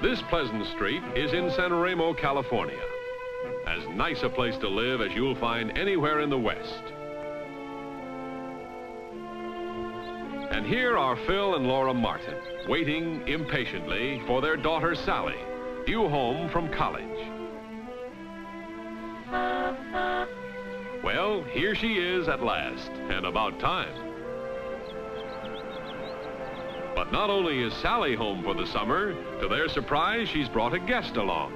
This pleasant street is in San Remo, California. As nice a place to live as you'll find anywhere in the West. And here are Phil and Laura Martin, waiting impatiently for their daughter Sally, due home from college. Well, here she is at last, and about time. But not only is Sally home for the summer, to their surprise, she's brought a guest along,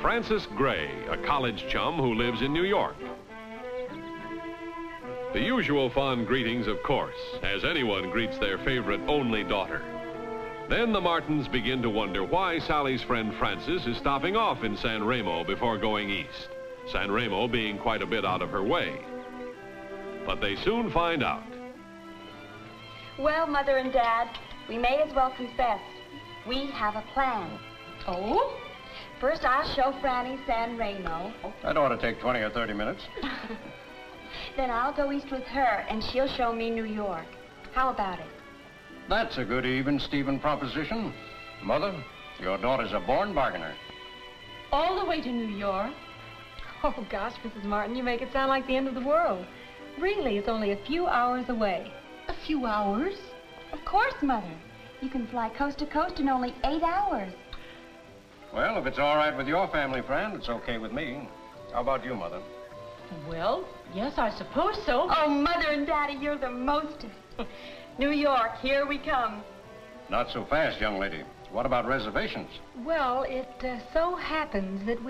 Frances Gray, a college chum who lives in New York. The usual fond greetings, of course, as anyone greets their favorite only daughter. Then the Martins begin to wonder why Sally's friend Frances is stopping off in San Remo before going east, San Remo being quite a bit out of her way. But they soon find out. Well, Mother and Dad, we may as well confess. We have a plan. Oh? First, I'll show Franny San Remo. That ought to take 20 or 30 minutes. Then I'll go east with her, and she'll show me New York. How about it? That's a good even Steven proposition. Mother, your daughter's a born bargainer. All the way to New York? Oh, gosh, Mrs. Martin, you make it sound like the end of the world. Really, it's only a few hours away. A few hours? Of course, Mother. You can fly coast to coast in only 8 hours. Well, if it's all right with your family, friend, it's okay with me. How about you, Mother? Well, yes, I suppose so. Oh, Mother and Daddy, you're the mostest. New York, here we come. Not so fast, young lady. What about reservations? Well, it so happens that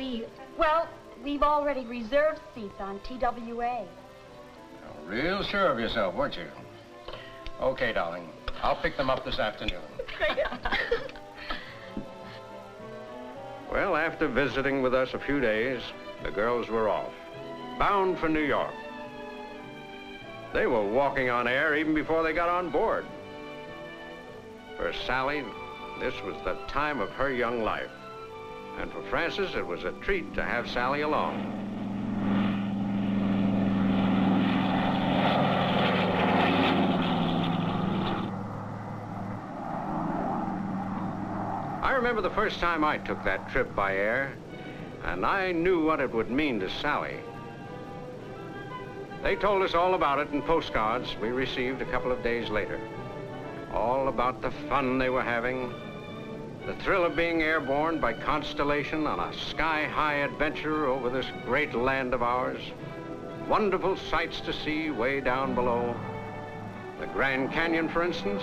Well, we've already reserved seats on TWA. Real sure of yourself, weren't you? Okay, darling. I'll pick them up this afternoon. Well, after visiting with us a few days, the girls were off, bound for New York. They were walking on air even before they got on board. For Sally, this was the time of her young life. And for Frances, it was a treat to have Sally along. I remember the first time I took that trip by air, and I knew what it would mean to Sally. They told us all about it in postcards we received a couple of days later. All about the fun they were having, the thrill of being airborne by Constellation on a sky-high adventure over this great land of ours, wonderful sights to see way down below. The Grand Canyon, for instance,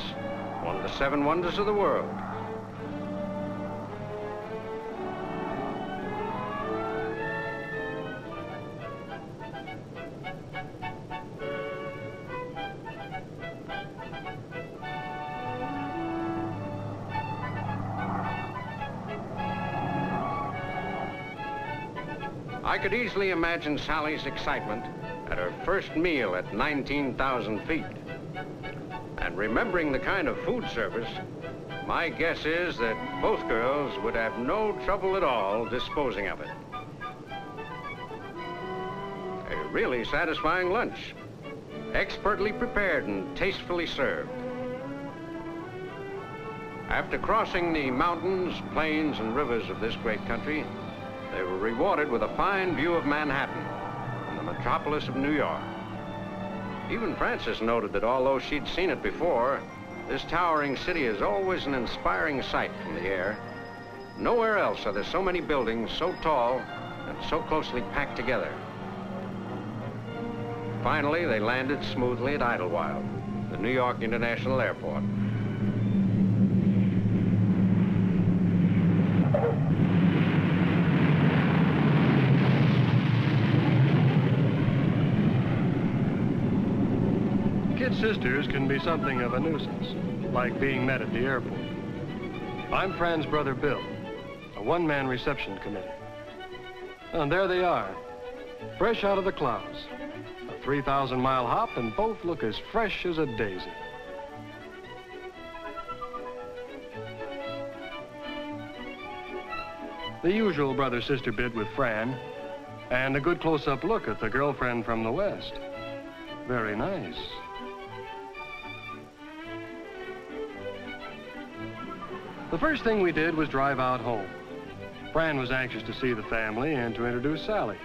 one of the 7 wonders of the world. I could easily imagine Sally's excitement at her first meal at 19,000 feet. And remembering the kind of food service, my guess is that both girls would have no trouble at all disposing of it. A really satisfying lunch, expertly prepared and tastefully served. After crossing the mountains, plains, and rivers of this great country, they were rewarded with a fine view of Manhattan and the metropolis of New York. Even Frances noted that although she'd seen it before, this towering city is always an inspiring sight from the air. Nowhere else are there so many buildings so tall and so closely packed together. Finally, they landed smoothly at Idlewild, the New York International Airport. Kid sisters can be something of a nuisance, like being met at the airport. I'm Fran's brother Bill, a one-man reception committee. And there they are, fresh out of the clouds. A 3,000-mile hop, and both look as fresh as a daisy. The usual brother-sister bit with Fran, and a good close-up look at the girlfriend from the West. Very nice. The first thing we did was drive out home. Fran was anxious to see the family and to introduce Sally.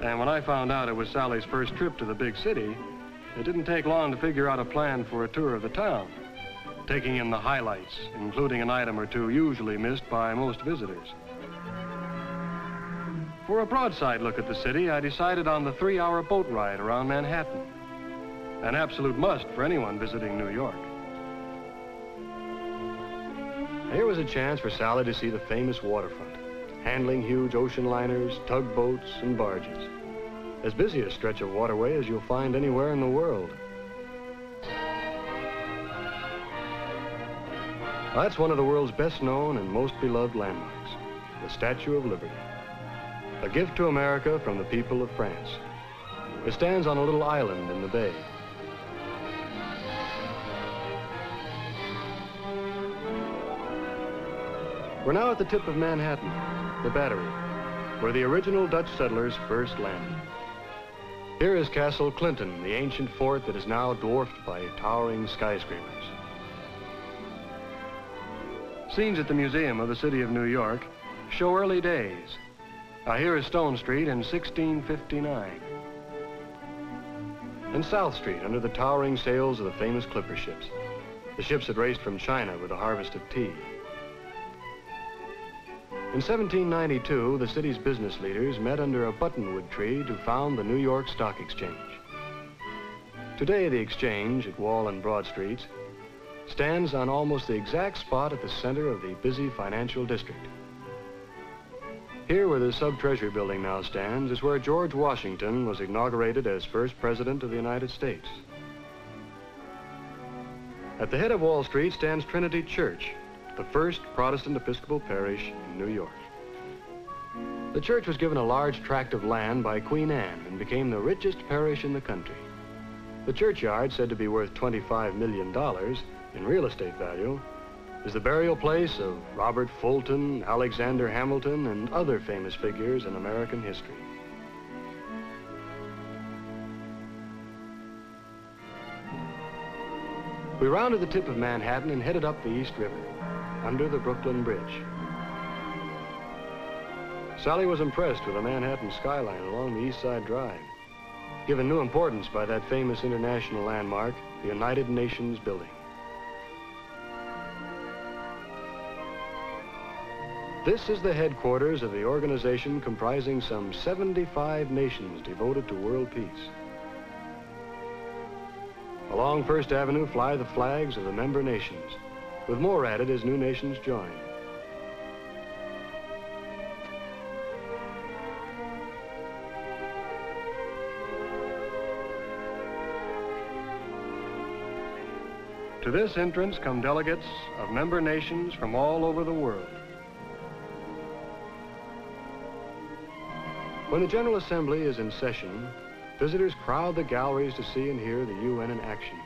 And when I found out it was Sally's first trip to the big city, it didn't take long to figure out a plan for a tour of the town, taking in the highlights, including an item or two usually missed by most visitors. For a broadside look at the city, I decided on the 3-hour boat ride around Manhattan, an absolute must for anyone visiting New York. Here was a chance for Sally to see the famous waterfront, handling huge ocean liners, tugboats, and barges. As busy a stretch of waterway as you'll find anywhere in the world. That's one of the world's best known and most beloved landmarks, the Statue of Liberty. A gift to America from the people of France. It stands on a little island in the bay. We're now at the tip of Manhattan, the Battery, where the original Dutch settlers first landed. Here is Castle Clinton, the ancient fort that is now dwarfed by towering skyscrapers. Scenes at the Museum of the City of New York show early days. Now here is Stone Street in 1659. And South Street under the towering sails of the famous clipper ships. The ships that raced from China with a harvest of tea. In 1792, the city's business leaders met under a buttonwood tree to found the New York Stock Exchange. Today, the exchange at Wall and Broad Streets stands on almost the exact spot at the center of the busy financial district. Here, where the Sub-Treasury building now stands, is where George Washington was inaugurated as first president of the United States. At the head of Wall Street stands Trinity Church, the first Protestant Episcopal parish in New York. The church was given a large tract of land by Queen Anne and became the richest parish in the country. The churchyard, said to be worth $25 million in real estate value, is the burial place of Robert Fulton, Alexander Hamilton, and other famous figures in American history. We rounded the tip of Manhattan and headed up the East River, under the Brooklyn Bridge. Sally was impressed with the Manhattan skyline along the East Side Drive, given new importance by that famous international landmark, the United Nations building. This is the headquarters of the organization comprising some 75 nations devoted to world peace. Along First Avenue fly the flags of the member nations, with more added as new nations join. To this entrance come delegates of member nations from all over the world. When the General Assembly is in session, visitors crowd the galleries to see and hear the UN in action.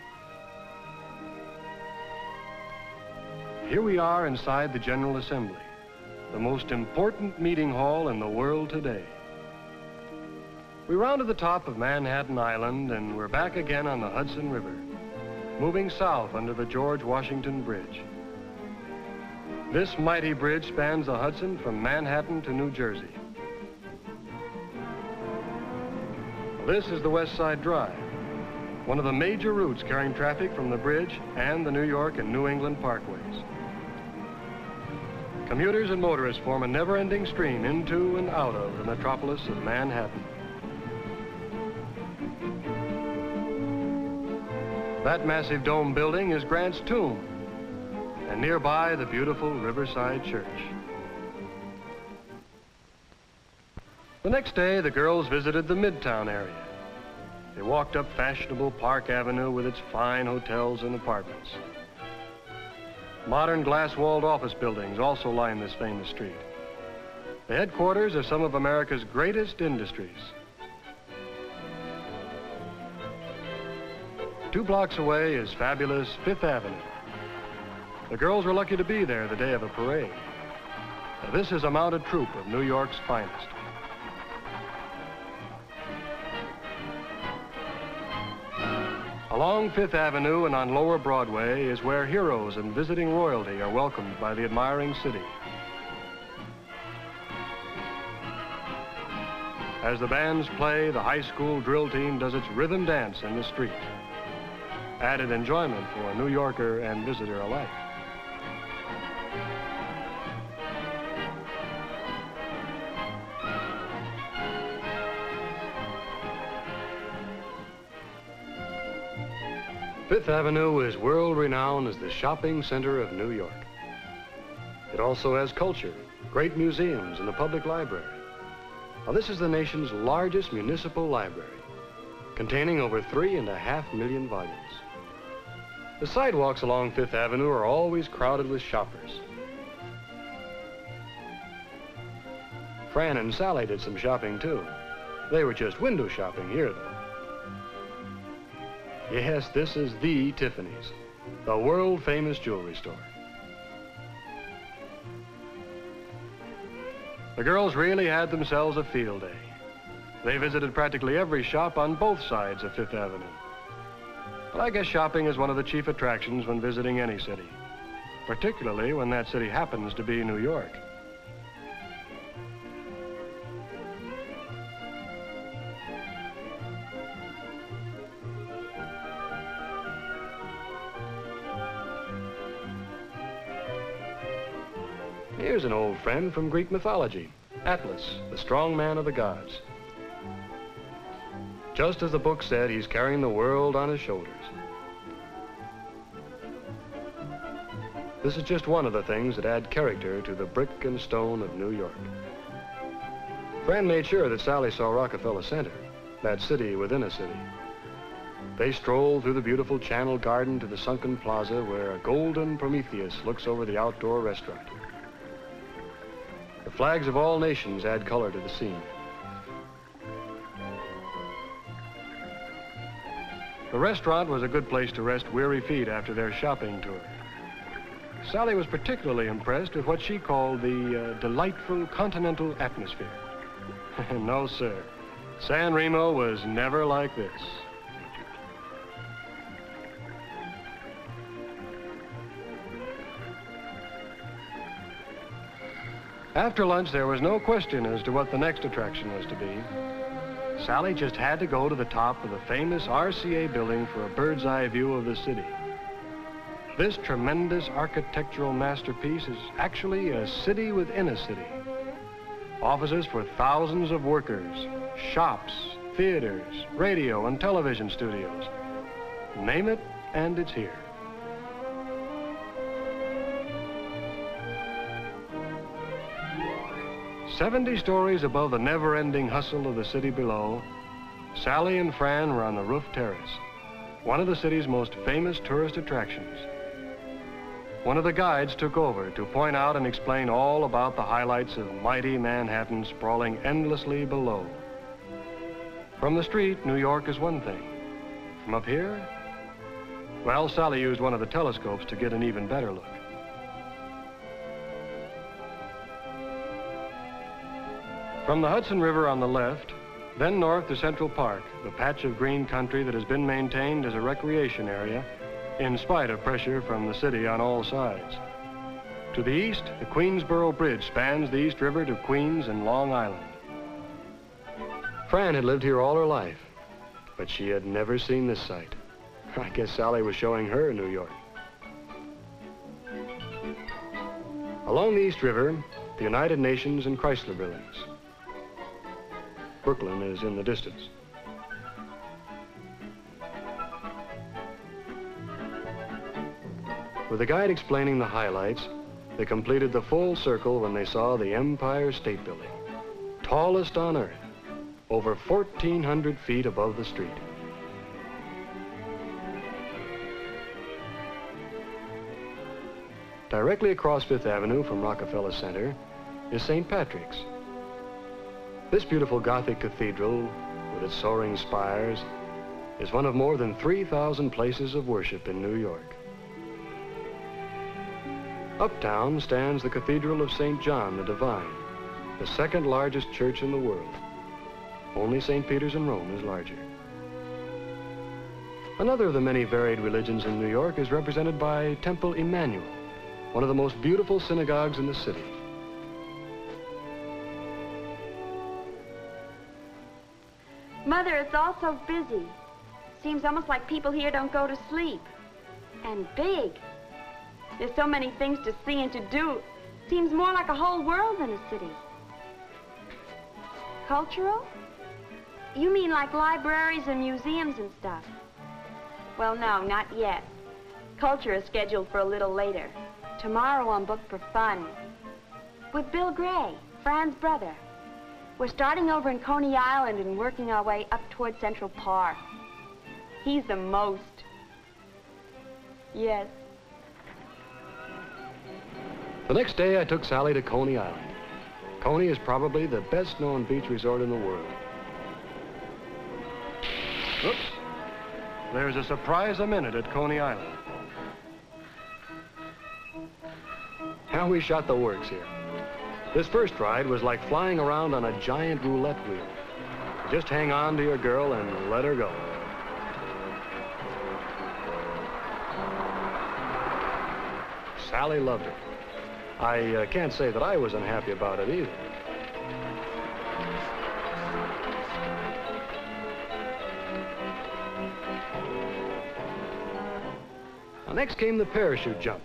Here we are inside the General Assembly, the most important meeting hall in the world today. We rounded the top of Manhattan Island and we're back again on the Hudson River, moving south under the George Washington Bridge. This mighty bridge spans the Hudson from Manhattan to New Jersey. This is the West Side Drive, one of the major routes carrying traffic from the bridge and the New York and New England parkways. Commuters and motorists form a never-ending stream into and out of the metropolis of Manhattan. That massive dome building is Grant's tomb, and nearby the beautiful Riverside Church. The next day, the girls visited the Midtown area. They walked up fashionable Park Avenue with its fine hotels and apartments. Modern glass-walled office buildings also line this famous street, the headquarters of some of America's greatest industries. 2 blocks away is fabulous Fifth Avenue. The girls were lucky to be there the day of a parade. This is a mounted troop of New York's finest. Along Fifth Avenue and on Lower Broadway is where heroes and visiting royalty are welcomed by the admiring city. As the bands play, the high school drill team does its rhythm dance in the street. Added enjoyment for New Yorker and visitor alike. Fifth Avenue is world-renowned as the shopping center of New York. It also has culture, great museums, and a public library. Now, this is the nation's largest municipal library, containing over 3.5 million volumes. The sidewalks along Fifth Avenue are always crowded with shoppers. Fran and Sally did some shopping, too. They were just window shopping here, though. Yes, this is the Tiffany's, the world-famous jewelry store. The girls really had themselves a field day. They visited practically every shop on both sides of Fifth Avenue. But I guess shopping is one of the chief attractions when visiting any city, particularly when that city happens to be New York. Here's an old friend from Greek mythology, Atlas, the strong man of the gods. Just as the book said, he's carrying the world on his shoulders. This is just one of the things that add character to the brick and stone of New York. Fran made sure that Sally saw Rockefeller Center, that city within a city. They strolled through the beautiful Channel Garden to the sunken plaza where a golden Prometheus looks over the outdoor restaurant. The flags of all nations add color to the scene. The restaurant was a good place to rest weary feet after their shopping tour. Sally was particularly impressed with what she called the delightful continental atmosphere. No, sir. San Remo was never like this. After lunch, there was no question as to what the next attraction was to be. Sally just had to go to the top of the famous RCA building for a bird's eye view of the city. This tremendous architectural masterpiece is actually a city within a city. Offices for thousands of workers, shops, theaters, radio and television studios. Name it, and it's here. "70 stories above the never-ending hustle of the city below, Sally and Fran were on the roof terrace, one of the city's most famous tourist attractions. One of the guides took over to point out and explain all about the highlights of mighty Manhattan sprawling endlessly below. From the street, New York is one thing. From up here, well, Sally used one of the telescopes to get an even better look. From the Hudson River on the left, then north to Central Park, the patch of green country that has been maintained as a recreation area in spite of pressure from the city on all sides. To the east, the Queensboro Bridge spans the East River to Queens and Long Island. Fran had lived here all her life, but she had never seen this sight. I guess Sally was showing her New York. Along the East River, the United Nations and Chrysler buildings. Brooklyn is in the distance. With the guide explaining the highlights, they completed the full circle when they saw the Empire State Building, tallest on Earth, over 1,400 feet above the street. Directly across Fifth Avenue from Rockefeller Center is St. Patrick's. This beautiful Gothic cathedral, with its soaring spires, is one of more than 3,000 places of worship in New York. Uptown stands the Cathedral of St. John the Divine, the second largest church in the world. Only St. Peter's in Rome is larger. Another of the many varied religions in New York is represented by Temple Emmanuel, one of the most beautiful synagogues in the city. Mother, it's all so busy. Seems almost like people here don't go to sleep. And big. There's so many things to see and to do. Seems more like a whole world than a city. Cultural? You mean like libraries and museums and stuff? Well, no, not yet. Culture is scheduled for a little later. Tomorrow I'm booked for fun. With Bill Gray, Fran's brother. We're starting over in Coney Island and working our way up toward Central Park. He's the most. Yes. The next day, I took Sally to Coney Island. Coney is probably the best-known beach resort in the world. Oops. There's a surprise a minute at Coney Island. How we shot the works here. This first ride was like flying around on a giant roulette wheel. Just hang on to your girl and let her go. Sally loved it. I can't say that I was unhappy about it either. Now, next came the parachute jump.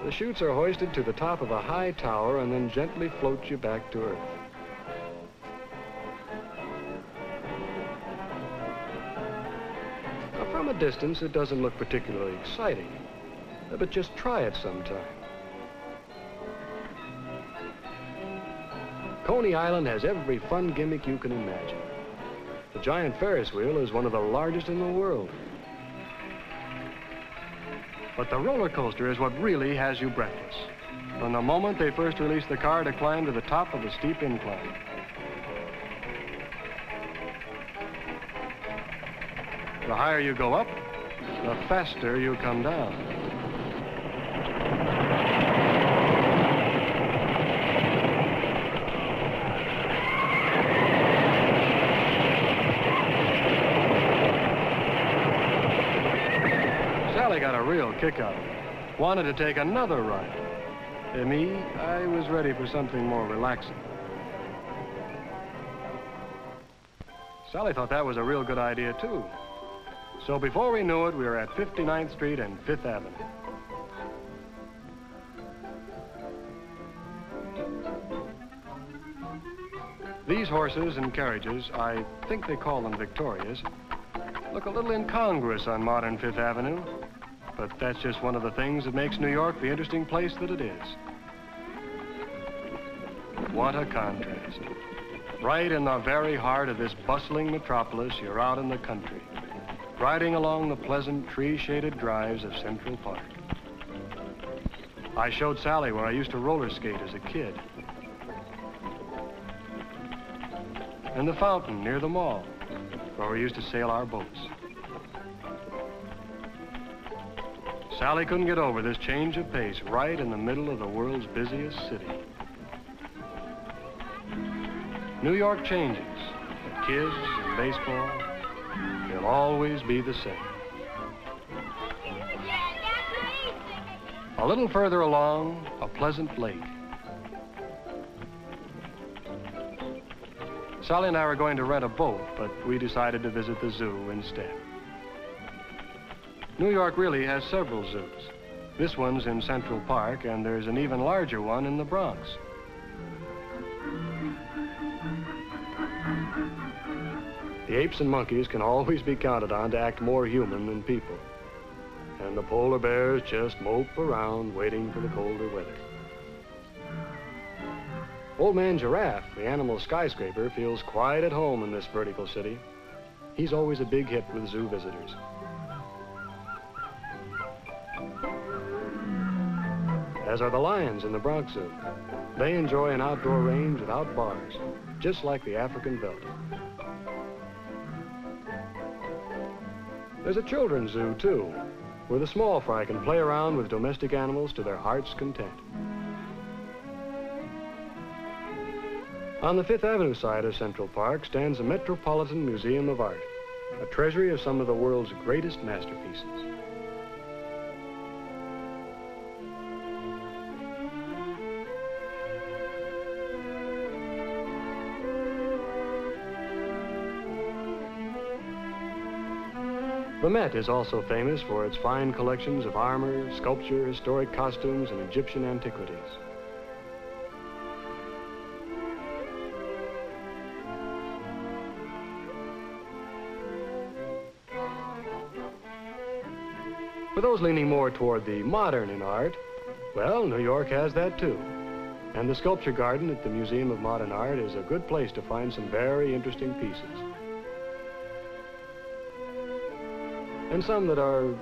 The chutes are hoisted to the top of a high tower and then gently float you back to Earth. Now, from a distance, it doesn't look particularly exciting, but just try it sometime. Coney Island has every fun gimmick you can imagine. The giant Ferris wheel is one of the largest in the world. But the roller coaster is what really has you breathless. From the moment they first release the car to climb to the top of the steep incline. The higher you go up, the faster you come down. Sally got a real kick out of it. Wanted to take another ride. Me, I was ready for something more relaxing. Sally thought that was a real good idea, too. So before we knew it, we were at 59th Street and 5th Avenue. These horses and carriages, I think they call them Victorias, look a little incongruous on modern 5th Avenue, but that's just one of the things that makes New York the interesting place that it is. What a contrast. Right in the very heart of this bustling metropolis, you're out in the country, riding along the pleasant tree-shaded drives of Central Park. I showed Sally where I used to roller skate as a kid. And the fountain near the mall, where we used to sail our boats. Sally couldn't get over this change of pace right in the middle of the world's busiest city. New York changes, but kids and baseball, they'll always be the same. A little further along, a pleasant lake. Sally and I were going to rent a boat, but we decided to visit the zoo instead. New York really has several zoos. This one's in Central Park, and there's an even larger one in the Bronx. The apes and monkeys can always be counted on to act more human than people. And the polar bears just mope around waiting for the colder weather. Old Man Giraffe, the animal skyscraper, feels quite at home in this vertical city. He's always a big hit with zoo visitors. As are the lions in the Bronx Zoo. They enjoy an outdoor range without bars, just like the African veldt. There's a children's zoo, too, where the small fry can play around with domestic animals to their heart's content. On the 5th Avenue side of Central Park stands the Metropolitan Museum of Art, a treasury of some of the world's greatest masterpieces. The Met is also famous for its fine collections of armor, sculpture, historic costumes, and Egyptian antiquities. For those leaning more toward the modern in art, well, New York has that too. And the Sculpture Garden at the Museum of Modern Art is a good place to find some very interesting pieces. And some that are,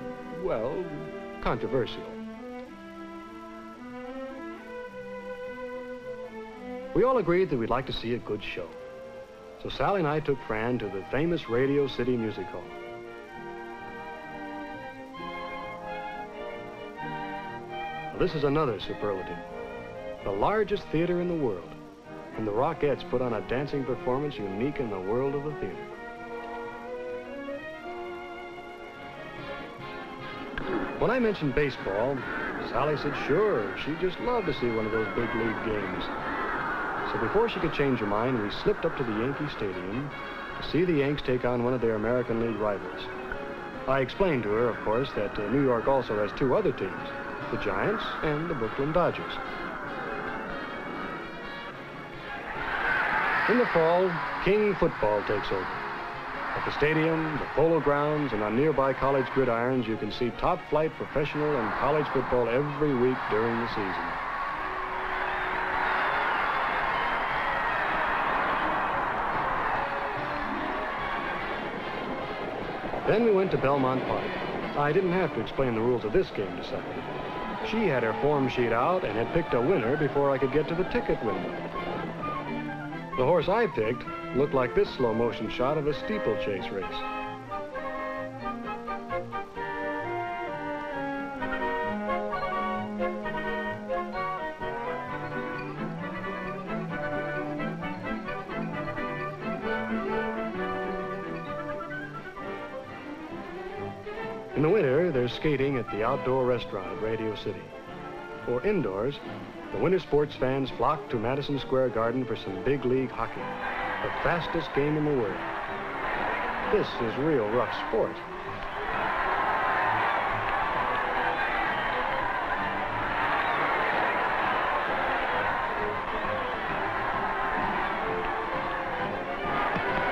well, controversial. We all agreed that we'd like to see a good show. So Sally and I took Fran to the famous Radio City Music Hall. Now, this is another superlative. The largest theater in the world. And the Rockettes put on a dancing performance unique in the world of the theater. When I mentioned baseball, Sally said sure, she'd just love to see one of those big league games. So before she could change her mind, we slipped up to the Yankee Stadium to see the Yanks take on one of their American League rivals. I explained to her, of course, that New York also has two other teams, the Giants and the Brooklyn Dodgers. In the fall, King football takes over. At the stadium, the polo grounds, and on nearby college gridirons, you can see top-flight professional and college football every week during the season. Then we went to Belmont Park. I didn't have to explain the rules of this game to Sally. She had her form sheet out and had picked a winner before I could get to the ticket window. The horse I picked looked like this slow-motion shot of a steeplechase race. In the winter, there's skating at the outdoor restaurant at Radio City. For indoors, the winter sports fans flock to Madison Square Garden for some big league hockey, the fastest game in the world. This is real rough sport.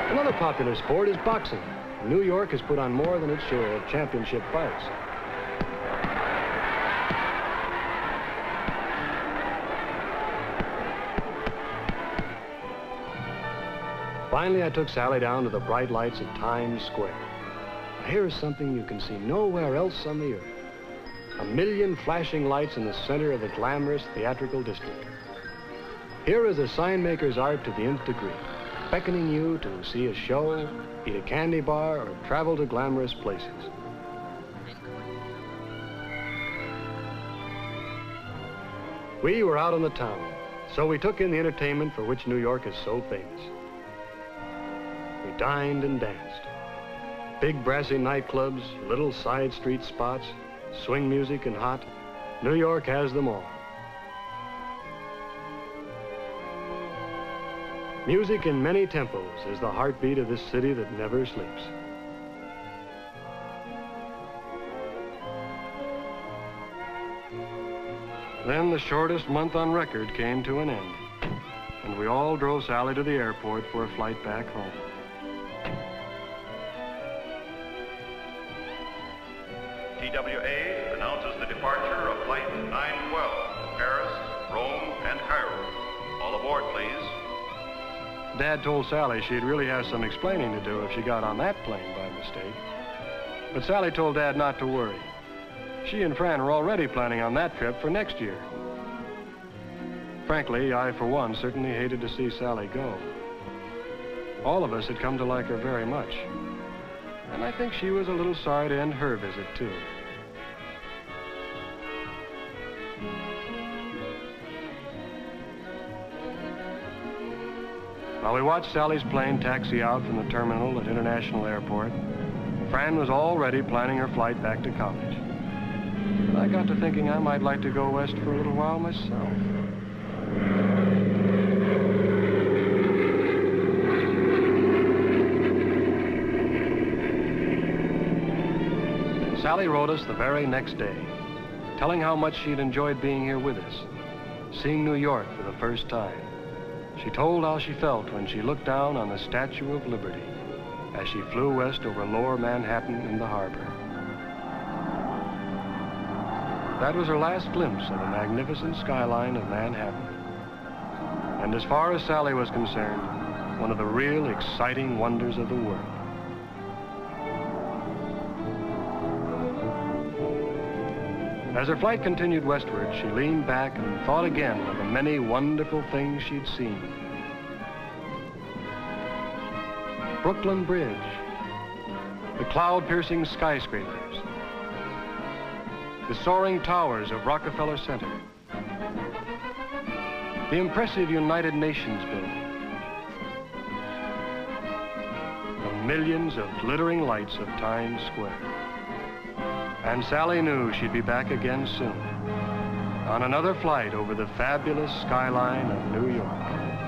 Another popular sport is boxing. New York has put on more than its share of championship fights. Finally, I took Sally down to the bright lights of Times Square. Here is something you can see nowhere else on the earth. 1 million flashing lights in the center of the glamorous theatrical district. Here is a sign maker's art to the nth degree, beckoning you to see a show, eat a candy bar, or travel to glamorous places. We were out on the town, so we took in the entertainment for which New York is so famous. We dined and danced. Big brassy nightclubs, little side street spots, swing music and hot. New York has them all. Music in many tempos is the heartbeat of this city that never sleeps. Then the shortest month on record came to an end, and we all drove Sally to the airport for a flight back home. TWA announces the departure of Flight 912, Paris, Rome, and Cairo. All aboard, please. Dad told Sally she'd really have some explaining to do if she got on that plane by mistake. But Sally told Dad not to worry. She and Fran were already planning on that trip for next year. Frankly, I, for one, certainly hated to see Sally go. All of us had come to like her very much. And I think she was a little sorry to end her visit, too. While we watched Sally's plane taxi out from the terminal at International Airport, Fran was already planning her flight back to college. And I got to thinking I might like to go west for a little while myself. Sally wrote us the very next day, telling how much she'd enjoyed being here with us, seeing New York for the first time. She told how she felt when she looked down on the Statue of Liberty as she flew west over lower Manhattan and the harbor. That was her last glimpse of the magnificent skyline of Manhattan. And as far as Sally was concerned, one of the real exciting wonders of the world. As her flight continued westward, she leaned back and thought again of the many wonderful things she'd seen. Brooklyn Bridge, the cloud-piercing skyscrapers, the soaring towers of Rockefeller Center, the impressive United Nations building, the millions of glittering lights of Times Square. And Sally knew she'd be back again soon on another flight over the fabulous skyline of New York.